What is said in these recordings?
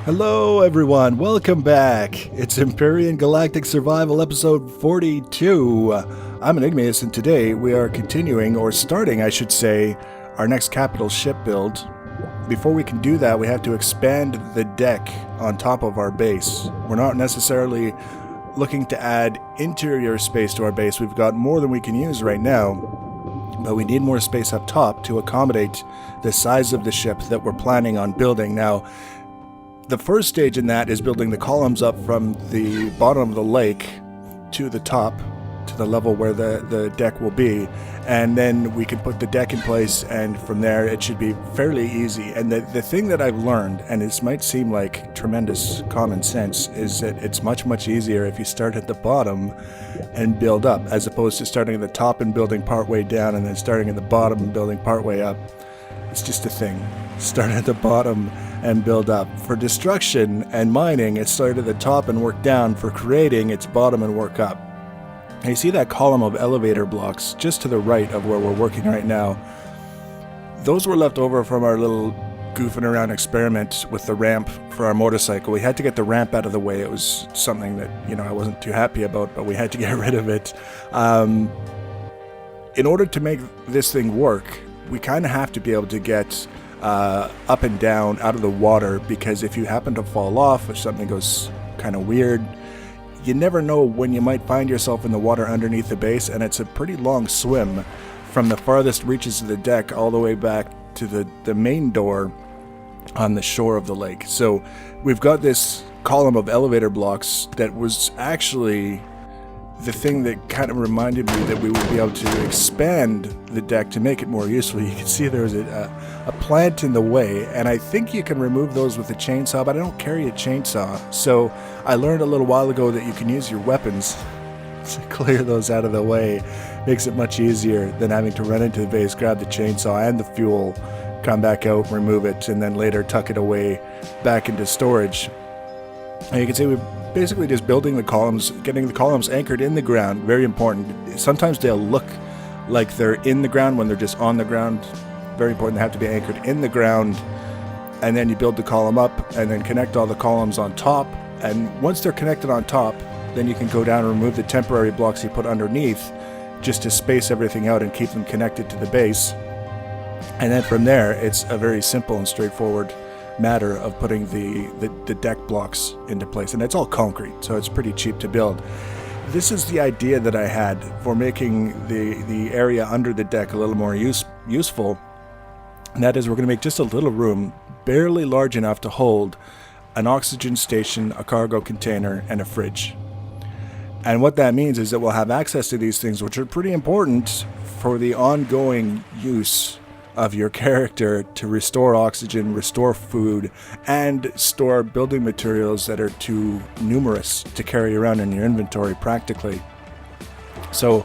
Hello everyone, welcome back. It's Empyrion Galactic Survival episode 42. I'm Enigmaeus and today we are continuing, or starting I should say, our next capital ship build. Before we can do that, we have to expand the deck on top of our base. We're not necessarily looking to add interior space to our base. We've got more than we can use right now, but we need more space up top to accommodate the size of the ship that we're planning on building. Now, the first stage in that is building the columns up from the bottom of the lake to the top, to the level where the deck will be, and then we can put the deck in place, and from there it should be fairly easy. And the thing that I've learned, and this might seem like tremendous common sense, is that it's much easier if you start at the bottom and build up, as opposed to starting at the top and building part way down and then starting at the bottom and building part way up. It's just a thing. Start at the bottom and build up. For destruction and mining, it started at the top and work down. For creating, it's bottom and work up. And you see that column of elevator blocks just to the right of where we're working right now. Those were left over from our little goofing around experiment with the ramp for our motorcycle. We had to get the ramp out of the way. It was something that, I wasn't too happy about, but we had to get rid of it. In order to make this thing work, we kind of have to be able to get up and down out of the water, because if you happen to fall off, if something goes kind of weird, you never know when you might find yourself in the water underneath the base, and it's a pretty long swim from the farthest reaches of the deck all the way back to the main door on the shore of the lake. So we've got this column of elevator blocks that was actually the thing that kind of reminded me that we would be able to expand the deck to make it more useful. You can see there's a plant in the way, and I think you can remove those with a chainsaw, but I don't carry a chainsaw. So I learned a little while ago that you can use your weapons to clear those out of the way. Makes it much easier than having to run into the base, grab the chainsaw and the fuel, come back out, remove it, and then later tuck it away back into storage. And you can see we're basically just building the columns, getting the columns anchored in the ground. Very important. Sometimes they'll look like they're in the ground when they're just on the ground. Very important. They have to be anchored in the ground. And then you build the column up and then connect all the columns on top. And once they're connected on top, then you can go down and remove the temporary blocks you put underneath just to space everything out and keep them connected to the base. And then from there, it's a very simple and straightforward matter of putting the deck blocks into place, and it's all concrete, so it's pretty cheap to build. This is the idea that I had for making the area under the deck a little more useful, and that is we're going to make just a little room, barely large enough to hold an oxygen station, a cargo container, and a fridge. And what that means is that we'll have access to these things, which are pretty important for the ongoing use of your character to restore oxygen, restore food, and store building materials that are too numerous to carry around in your inventory practically. So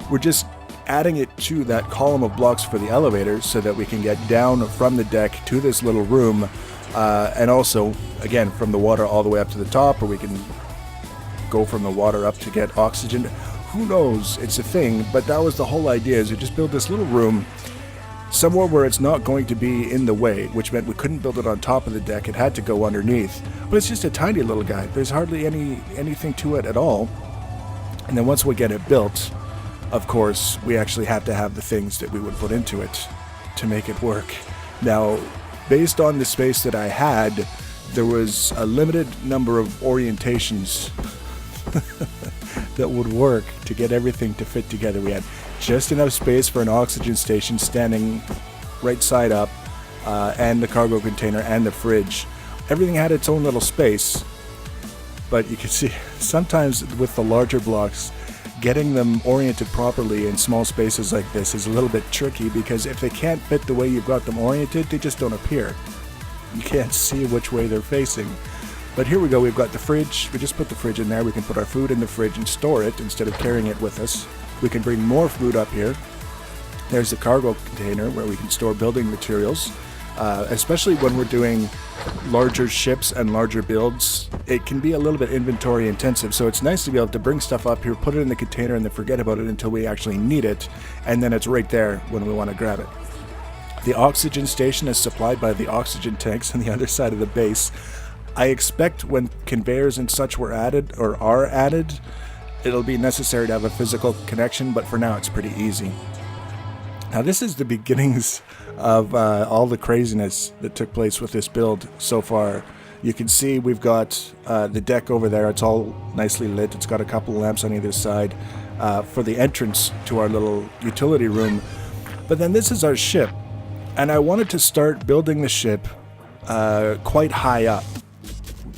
we're just adding it to that column of blocks for the elevator so that we can get down from the deck to this little room, and also, again, from the water all the way up to the top, or we can go from the water up to get oxygen. Who knows? It's a thing, but that was the whole idea, is to just build this little room somewhere where it's not going to be in the way, which meant we couldn't build it on top of the deck. It had to go underneath. But it's just a tiny little guy. There's hardly anything to it at all. And then once we get it built, of course, we actually have to have the things that we would put into it to make it work. Now, based on the space that I had, there was a limited number of orientations that would work to get everything to fit together. We had just enough space for an oxygen station standing right side up, and the cargo container and the fridge. Everything had its own little space, but you can see sometimes with the larger blocks, getting them oriented properly in small spaces like this is a little bit tricky, because if they can't fit the way you've got them oriented, they just don't appear. You can't see which way they're facing. But here we go, we've got the fridge. We just put the fridge in there. We can put our food in the fridge and store it instead of carrying it with us. We can bring more food up here. There's the cargo container where we can store building materials, especially when we're doing larger ships and larger builds. It can be a little bit inventory intensive, so it's nice to be able to bring stuff up here, put it in the container, and then forget about it until we actually need it, and then it's right there when we want to grab it. The oxygen station is supplied by the oxygen tanks on the other side of the base. I expect when conveyors and such were added, or are added, it'll be necessary to have a physical connection, but for now it's pretty easy. Now this is the beginnings of all the craziness that took place with this build so far. You can see we've got the deck over there. It's all nicely lit. It's got a couple of lamps on either side for the entrance to our little utility room. But then this is our ship. And I wanted to start building the ship quite high up,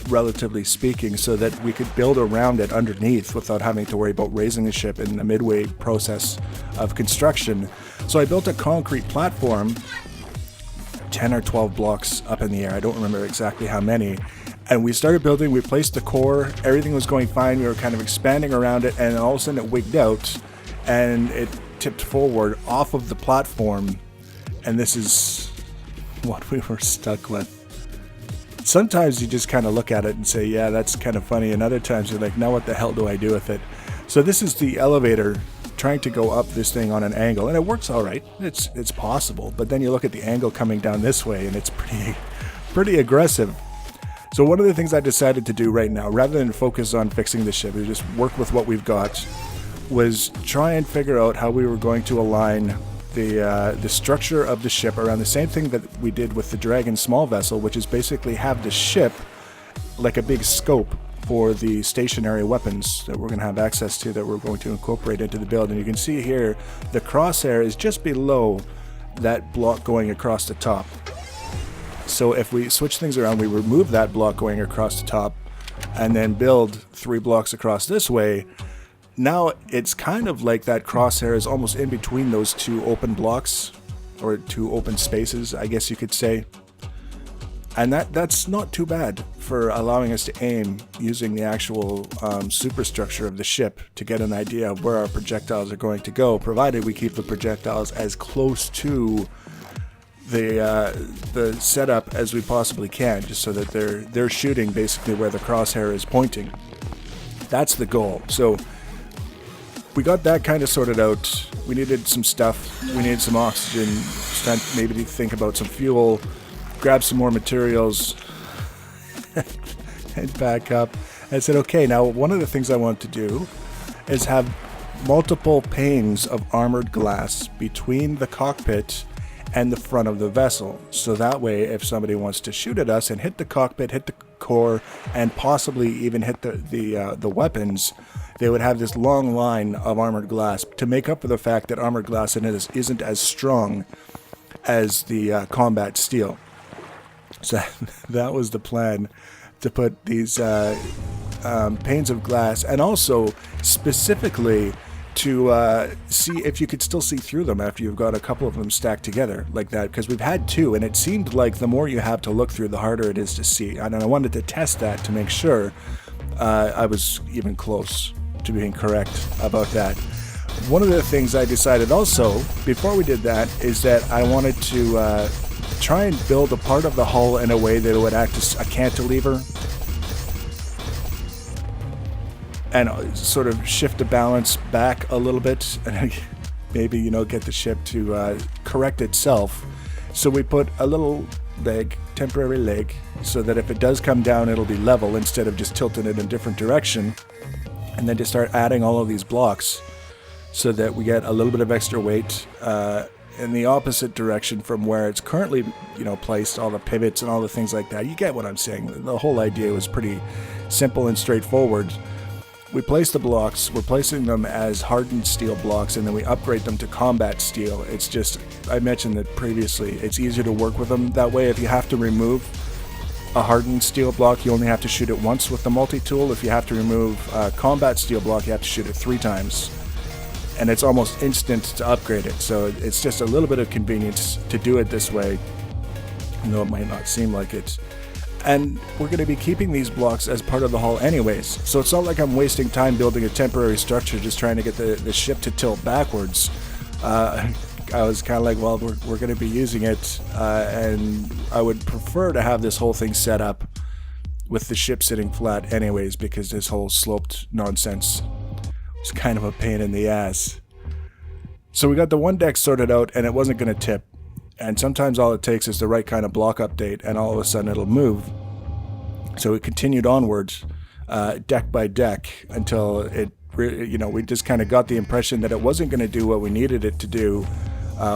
relatively speaking, so that we could build around it underneath without having to worry about raising the ship in the midway process of construction. So I built a concrete platform 10 or 12 blocks up in the air. I don't remember exactly how many. And we started building, we placed the core, everything was going fine, we were kind of expanding around it, and all of a sudden it wigged out and it tipped forward off of the platform, and this is what we were stuck with. Sometimes you just kind of look at it and say, yeah, that's kind of funny, and other times you're like, now what the hell do I do with it? So this is the elevator trying to go up this thing on an angle, and it works all right. It's possible, but then you look at the angle coming down this way, and it's pretty aggressive. So one of the things I decided to do right now, rather than focus on fixing the ship, is just work with what we've got, was try and figure out how we were going to align the structure of the ship around the same thing that we did with the Dragon small vessel, which is basically have the ship like a big scope for the stationary weapons that we're going to have access to, that we're going to incorporate into the build. And you can see here the crosshair is just below that block going across the top. So if we switch things around, we remove that block going across the top and then build 3 blocks across this way. Now it's kind of like that crosshair is almost in between those 2 open blocks, or 2 open spaces, I guess you could say. And that's not too bad for allowing us to aim using the actual superstructure of the ship to get an idea of where our projectiles are going to go, provided we keep the projectiles as close to the setup as we possibly can, just so that they're shooting basically where the crosshair is pointing. That's the goal. So we got that kind of sorted out. We needed some stuff. We needed some oxygen. Maybe to think about some fuel. Grab some more materials. And back up. I said, okay, now one of the things I want to do is have multiple panes of armored glass between the cockpit and the front of the vessel. So that way, if somebody wants to shoot at us and hit the cockpit, hit the core, and possibly even hit the weapons, they would have this long line of armored glass to make up for the fact that armored glass isn't as strong as the combat steel. So that was the plan, to put these panes of glass, and also specifically to see if you could still see through them after you've got a couple of them stacked together like that, because we've had 2, and it seemed like the more you have to look through, the harder it is to see. And I wanted to test that to make sure I was even close to being correct about that. One of the things I decided also, before we did that, is that I wanted to try and build a part of the hull in a way that it would act as a cantilever and sort of shift the balance back a little bit, and maybe, get the ship to correct itself. So we put a little temporary leg, so that if it does come down, it'll be level instead of just tilting it in a different direction. And then to start adding all of these blocks so that we get a little bit of extra weight in the opposite direction from where it's currently, placed, all the pivots and all the things like that. You get what I'm saying. The whole idea was pretty simple and straightforward. We place the blocks, we're placing them as hardened steel blocks, and then we upgrade them to combat steel. It's just, I mentioned that previously, it's easier to work with them that way. If you have to remove a hardened steel block, you only have to shoot it once with the multi-tool. If you have to remove a combat steel block, you have to shoot it 3 times. And it's almost instant to upgrade it. So it's just a little bit of convenience to do it this way, even though it might not seem like it. And we're going to be keeping these blocks as part of the hull anyways. So it's not like I'm wasting time building a temporary structure just trying to get the ship to tilt backwards. I was kind of like, well, we're going to be using it, and I would prefer to have this whole thing set up with the ship sitting flat anyways, because this whole sloped nonsense was kind of a pain in the ass. So we got the one deck sorted out, and it wasn't going to tip. And sometimes all it takes is the right kind of block update, and all of a sudden it'll move. So it continued onwards, deck by deck, until we just kind of got the impression that it wasn't going to do what we needed it to do,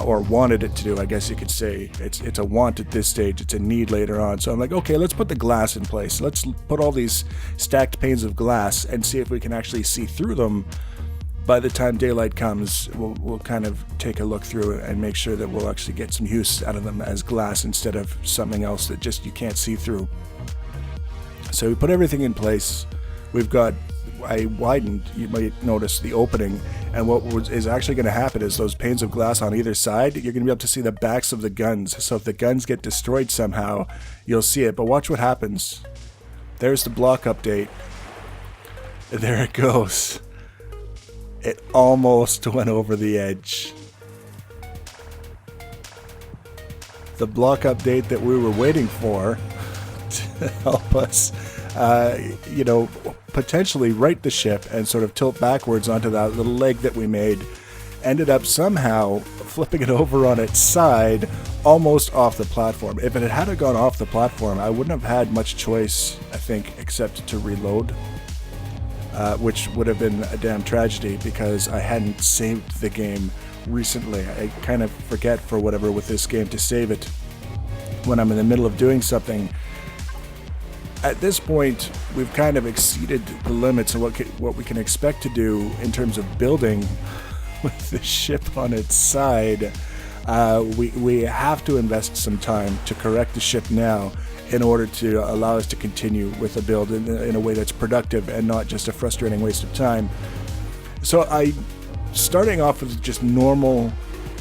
or wanted it to do, I guess you could say. It's a want at this stage, it's a need later on. So I'm like, okay, let's put the glass in place. Let's put all these stacked panes of glass and see if we can actually see through them. By the time daylight comes, we'll kind of take a look through it and make sure that we'll actually get some use out of them as glass instead of something else that just you can't see through. So we put everything in place. I widened, you might notice, the opening, and what is actually going to happen is those panes of glass on either side, you're going to be able to see the backs of the guns. So if the guns get destroyed somehow, you'll see it. But watch what happens. There's the block update. There it goes. It almost went over the edge. The block update that we were waiting for to help us, potentially right the ship and sort of tilt backwards onto that little leg that we made, ended up somehow flipping it over on its side, almost off the platform. If it had gone off the platform, I wouldn't have had much choice, I think, except to reload. Which would have been a damn tragedy because I hadn't saved the game recently. I kind of forget, for whatever, with this game, to save it when I'm in the middle of doing something. At this point, we've kind of exceeded the limits of what we can expect to do in terms of building with the ship on its side. We have to invest some time to correct the ship now, in order to allow us to continue with the build in a way that's productive and not just a frustrating waste of time. So starting off with just normal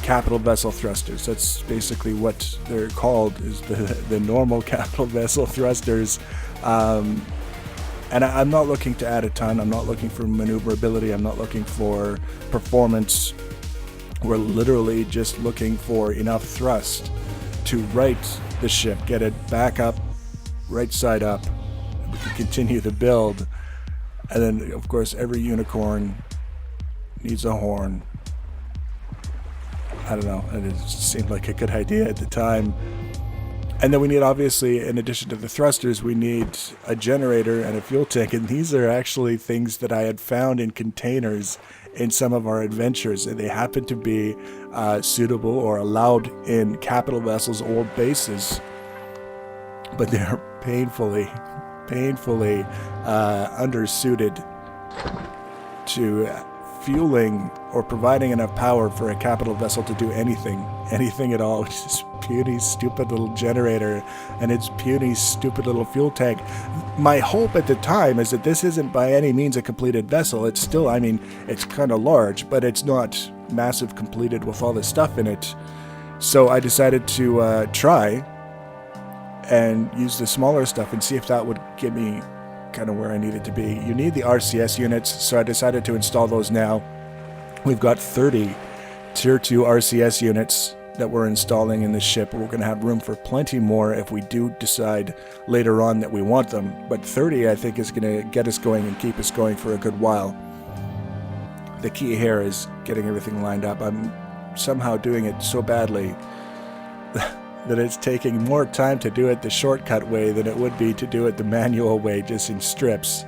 capital vessel thrusters. That's basically what they're called, is the normal capital vessel thrusters. And I'm not looking to add a ton. I'm not looking for maneuverability. I'm not looking for performance. We're literally just looking for enough thrust to right the ship, get it back up, right side up. We can continue the build. And then, of course, every unicorn needs a horn. I don't know, it just seemed like a good idea at the time. And then we need, obviously, in addition to the thrusters, we need a generator and a fuel tank. And these are actually things that I had found in containers in some of our adventures, and they happen to be suitable or allowed in capital vessels or bases, but they're painfully undersuited to fueling or providing enough power for a capital vessel to do anything at all. It's this puny, stupid little generator and its puny, stupid little fuel tank. My hope at the time is that this isn't by any means a completed vessel. It's still, it's kind of large, but it's not massive completed with all this stuff in it. So I decided to try and use the smaller stuff and see if that would get me kind of where I needed to be. You need the RCS units, so I decided to install those now. We've got 30 Tier 2 RCS units that we're installing in this ship. We're going to have room for plenty more if we do decide later on that we want them. But 30, I think, is going to get us going and keep us going for a good while. The key here is getting everything lined up. I'm somehow doing it so badly that it's taking more time to do it the shortcut way than it would be to do it the manual way, just in strips.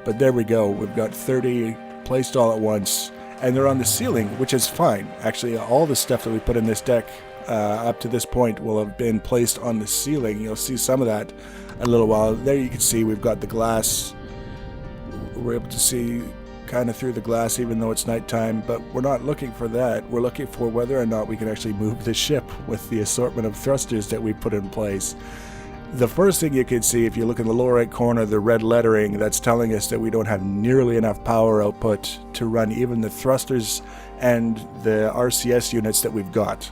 But there we go. We've got 30 placed all at once, and they're on the ceiling, which is fine. Actually, all the stuff that we put in this deck up to this point will have been placed on the ceiling. You'll see some of that in a little while. There you can see we've got the glass. We're able to see kind of through the glass even though it's nighttime, but we're not looking for that. We're looking for whether or not we can actually move the ship with the assortment of thrusters that we put in place. The first thing you can see, if you look in the lower right corner, the red lettering, that's telling us that we don't have nearly enough power output to run even the thrusters and the RCS units that we've got.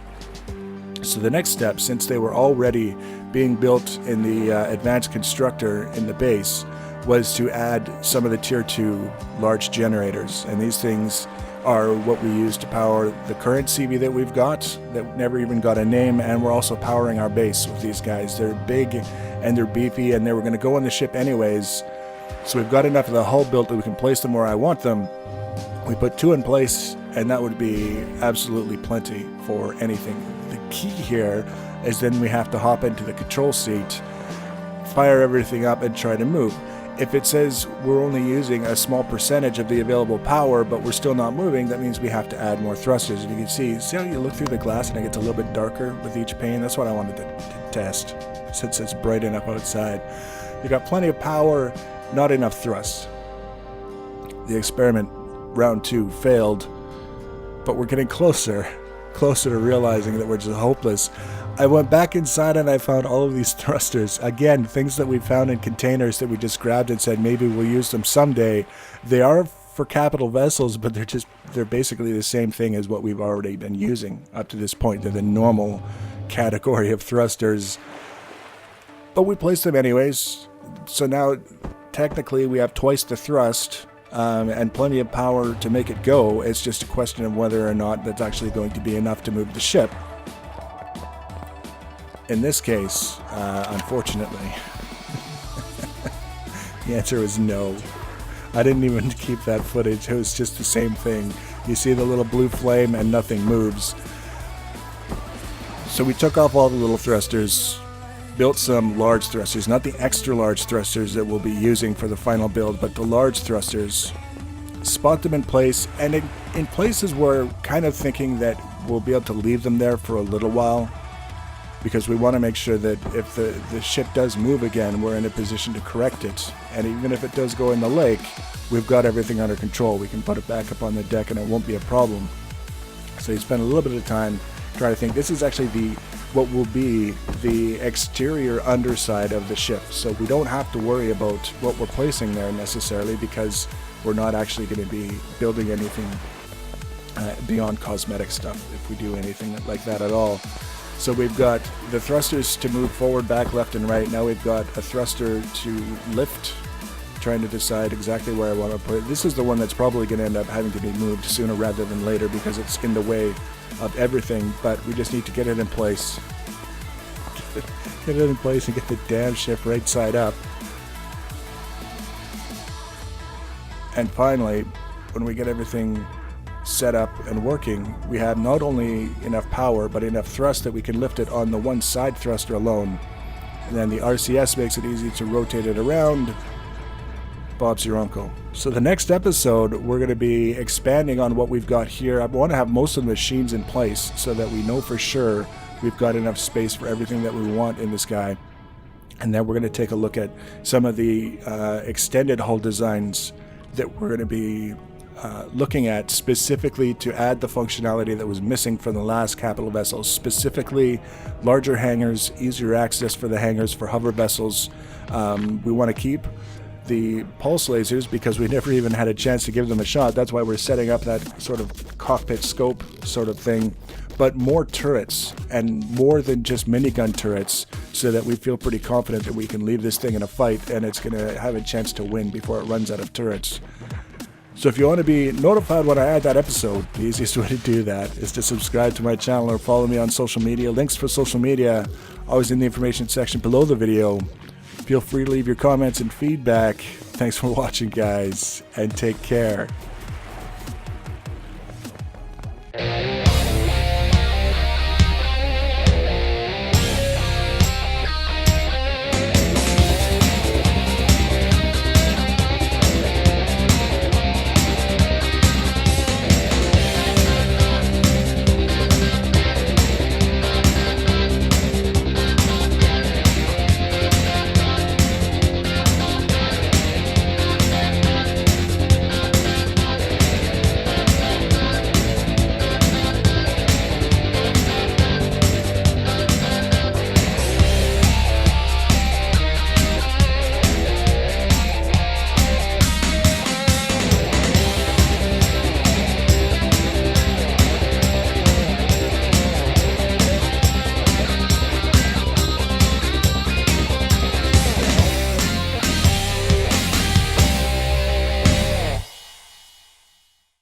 So the next step, since they were already being built in the advanced constructor in the base, was to add some of the Tier 2 large generators. And these things are what we use to power the current CV that we've got, that never even got a name, and we're also powering our base with these guys. They're big and they're beefy, and they were going to go on the ship anyways. So we've got enough of the hull built that we can place them where I want them. We put 2 in place, and that would be absolutely plenty for anything. The key here is then we have to hop into the control seat fire everything up and try to move. If it says we're only using a small percentage of the available power, but we're still not moving, that means we have to add more thrusters. And you can see how you look through the glass and it gets a little bit darker with each pane? That's what I wanted to test, since it's bright enough outside. You got plenty of power, not enough thrust. The experiment, round 2, failed, but we're getting closer to realizing that we're just hopeless. I went back inside and I found all of these thrusters. Again, things that we found in containers that we just grabbed and said maybe we'll use them someday. They are for capital vessels, but they're basically the same thing as what we've already been using up to this point. They're the normal category of thrusters. But we placed them anyways. So now technically we have twice the thrust and plenty of power to make it go. It's just a question of whether or not that's actually going to be enough to move the ship. In this case, unfortunately, the answer is no. I didn't even keep that footage. It was just the same thing. You see the little blue flame and nothing moves. So we took off all the little thrusters, built some large thrusters, not the extra large thrusters that we'll be using for the final build, but the large thrusters, spot them in place, and in places we're kind of thinking that we'll be able to leave them there for a little while, because we want to make sure that if the ship does move again, we're in a position to correct it. And even if it does go in the lake, we've got everything under control. We can put it back up on the deck and it won't be a problem. So you spend a little bit of time trying to think. This is actually what will be the exterior underside of the ship. So we don't have to worry about what we're placing there necessarily, because we're not actually going to be building anything beyond cosmetic stuff if we do anything like that at all. So we've got the thrusters to move forward, back, left, and right. Now we've got a thruster to lift, trying to decide exactly where I want to put it. This is the one that's probably going to end up having to be moved sooner rather than later because it's in the way of everything, but we just need to get it in place. Get it in place and get the damn ship right side up. And finally, when we get everything set up and working, we have not only enough power but enough thrust that we can lift it on the one side thruster alone, and then the RCS makes it easy to rotate it around. Bob's your uncle. So the next episode we're going to be expanding on what we've got here. I want to have most of the machines in place so that we know for sure we've got enough space for everything that we want in this guy, and then we're going to take a look at some of the extended hull designs that we're going to be looking at specifically to add the functionality that was missing from the last capital vessels, specifically larger hangars, easier access for the hangars for hover vessels. We want to keep the pulse lasers because we never even had a chance to give them a shot. That's why we're setting up that sort of cockpit scope sort of thing, but more turrets and more than just minigun turrets, so that we feel pretty confident that we can leave this thing in a fight and it's going to have a chance to win before it runs out of turrets. So if you want to be notified when I add that episode, the easiest way to do that is to subscribe to my channel or follow me on social media. Links for social media always in the information section below the video. Feel free to leave your comments and feedback. Thanks for watching, guys, and take care.